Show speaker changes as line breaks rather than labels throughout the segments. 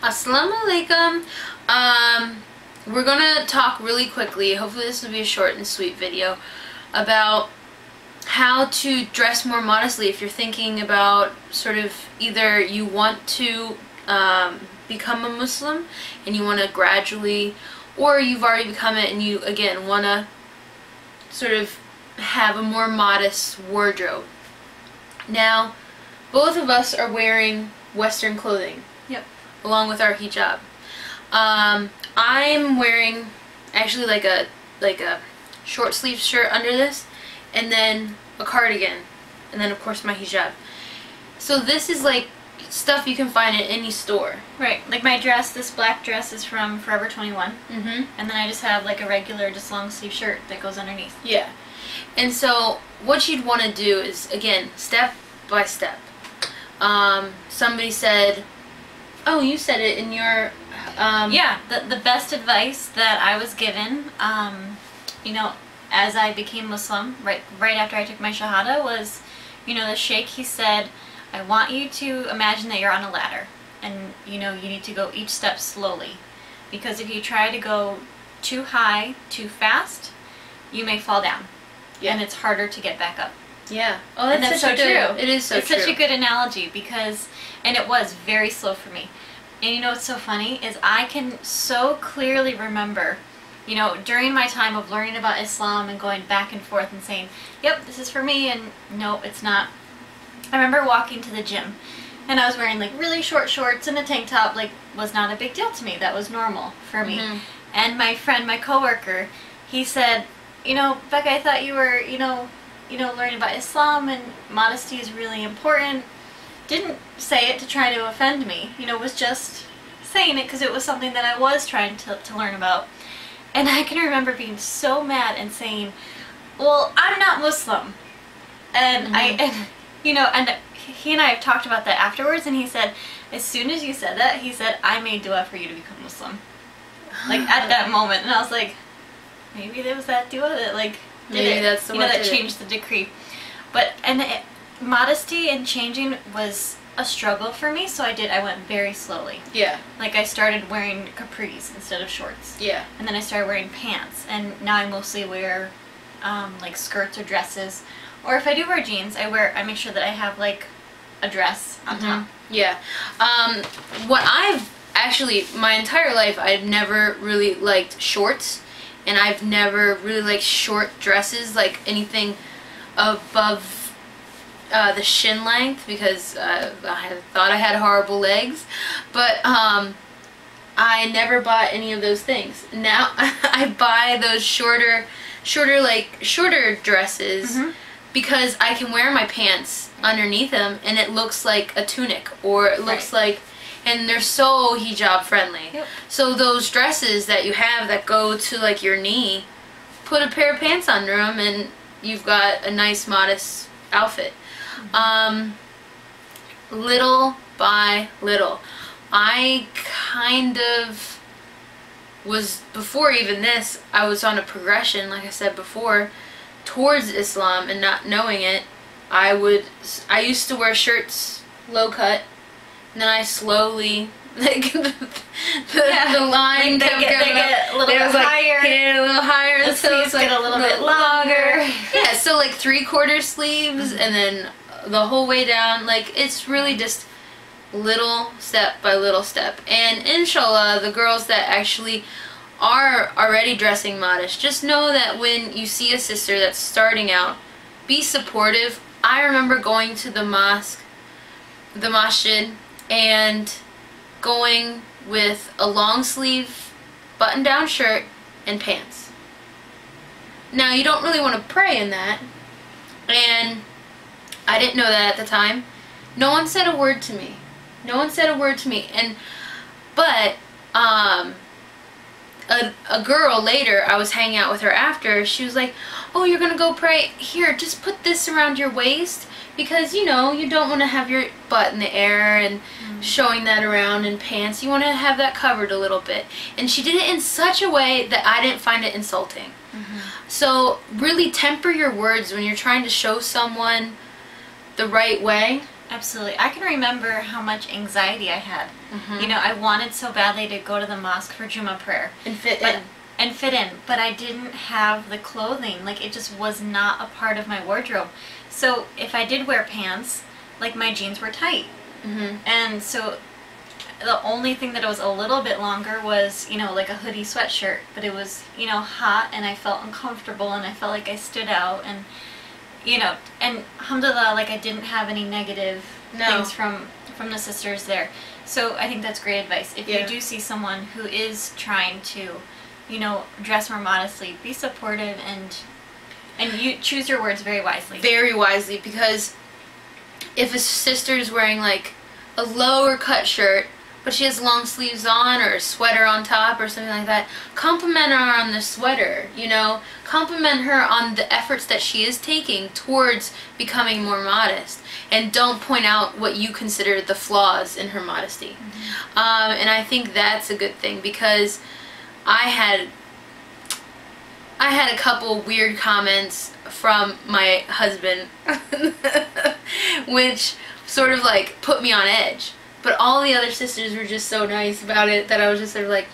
Assalamu alaikum. We're gonna talk really quickly, hopefully this will be a short and sweet video, about how to dress more modestly if you're thinking about sort of either you want to become a Muslim and you want to gradually, or you've already become it and you again want to sort of have a more modest wardrobe. Now, both of us are wearing Western clothing.
Yep.
Along with our hijab. I'm wearing actually like a short sleeve shirt under this, and then a cardigan, and then of course my hijab. So this is like stuff you can find at any store.
Right. Like my dress, this black dress is from Forever 21.
Mm-hmm.
And then I just have like a regular just long sleeve shirt that goes underneath.
Yeah. And so what you'd want to do is, again, step by step. Somebody said, oh, you said it in your...
yeah, the best advice that I was given, you know, as I became Muslim, right after I took my Shahada, was, you know, the Sheikh, he said, I want you to imagine that you're on a ladder, and, you know, you need to go each step slowly, because if you try to go too high, too fast, you may fall down, and it's harder to get back up.
Yeah. Oh, that's
so true.
It is so true.
It's such a good analogy, because, and it was very slow for me. And you know what's so funny is I can so clearly remember, you know, during my time of learning about Islam and going back and forth and saying, yep, this is for me, and no, it's not. I remember walking to the gym, and I was wearing like really short shorts and a tank top, like was not a big deal to me. That was normal for me.
Mm-hmm.
And my friend, my coworker, he said, you know, Becca, I thought you were, you know, learning about Islam and modesty is really important. Didn't say it to try to offend me, you know, was just saying it because it was something that I was trying to learn about. And I can remember being so mad and saying, well, I'm not Muslim. And you know, and he and I have talked about that afterwards, and he said, as soon as you said that, he said, I made dua for you to become Muslim. Like, at that moment. And I was like, maybe there was that dua that, like,
that's the
you know, that changed the decree. But, and modesty and changing was a struggle for me, so I went very slowly.
Yeah.
Like I started wearing capris instead of shorts.
Yeah.
And then I started wearing pants, and now I mostly wear like skirts or dresses. Or if I do wear jeans, I make sure that I have like a dress on top.
Yeah. What I've actually, my entire life, I've never really liked shorts, and I've never really liked short dresses, like anything above the shin length, because I thought I had horrible legs, but I never bought any of those things. Now I buy those shorter dresses because I can wear my pants underneath them and it looks like a tunic, or it looks like, and they're so hijab friendly.
Yep.
So those dresses that you have that go to like your knee, put a pair of pants under them and you've got a nice modest outfit. Little by little, I kind of was, before even this, I was on a progression, like I said before, towards Islam, and not knowing it, I used to wear shirts low cut, and then I slowly, like, the line kept
get a little bit higher.
A little higher.
The sleeves get a little bit longer.
Yeah, so like 3/4 sleeves, and then the whole way down. Like, it's really just little step by little step. And inshallah, the girls that actually are already dressing modest, just know that when you see a sister that's starting out, be supportive. I remember going to the masjid, and going with a long sleeve button down shirt and pants. Now, you don't really want to pray in that, and I didn't know that at the time. No one said a word to me. No one said a word to me. But a girl later, I was hanging out with her after, she was like, oh, you're gonna go pray? Here, just put this around your waist, because, you know, you don't want to have your butt in the air and showing that around in pants. You want to have that covered a little bit. And she did it in such a way that I didn't find it insulting. So really temper your words when you're trying to show someone the right way.
Absolutely. I can remember how much anxiety I had.
Mm-hmm.
You know, I wanted so badly to go to the mosque for Jummah prayer.
And fit in.
And fit in, but I didn't have the clothing. Like, it just was not a part of my wardrobe. So if I did wear pants, like, my jeans were tight.
Mm-hmm.
And so the only thing that was a little bit longer was, you know, like a hoodie sweatshirt. But it was, you know, hot, and I felt uncomfortable, and I felt like I stood out. And, you know, and alhamdulillah, like, I didn't have any negative things from the sisters there. So I think that's great advice. If you do see someone who is trying to, you know, dress more modestly, be supportive, and you choose your words very wisely.
Very wisely, because if a sister's wearing like a lower cut shirt, but she has long sleeves on or a sweater on top or something like that, compliment her on the sweater, you know? Compliment her on the efforts that she is taking towards becoming more modest. And don't point out what you consider the flaws in her modesty. Mm-hmm. And I think that's a good thing, because I had a couple weird comments from my husband which sort of like put me on edge. But all the other sisters were just so nice about it that I was just sort of like,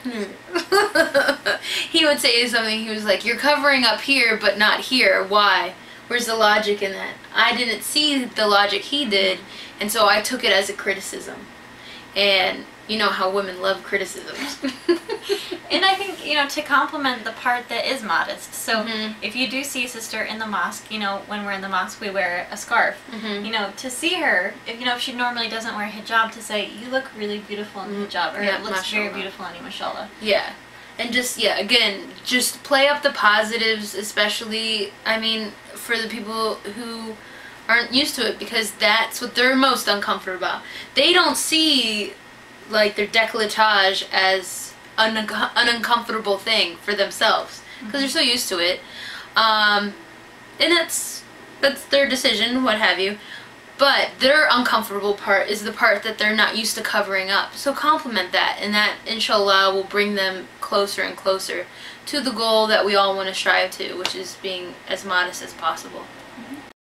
He would say something, he was like, you're covering up here but not here. Why? Where's the logic in that? I didn't see the logic he did, and so I took it as a criticism. And you know how women love criticisms.
And I think, you know, to compliment the part that is modest. So if you do see a sister in the mosque, you know, when we're in the mosque we wear a scarf. You know, to see her, if, you know, if she normally doesn't wear hijab, to say, you look really beautiful in the hijab, or it looks mashallah. Very beautiful on you, mashallah.
Yeah. And just, again, just play up the positives, especially, I mean, for the people who aren't used to it, because that's what they're most uncomfortable about. They don't see, like, their décolletage as an uncomfortable thing for themselves, because they're so used to it. And that's their decision, what have you. But their uncomfortable part is the part that they're not used to covering up. So compliment that, and that, inshallah, will bring them closer and closer to the goal that we all want to strive to, which is being as modest as possible.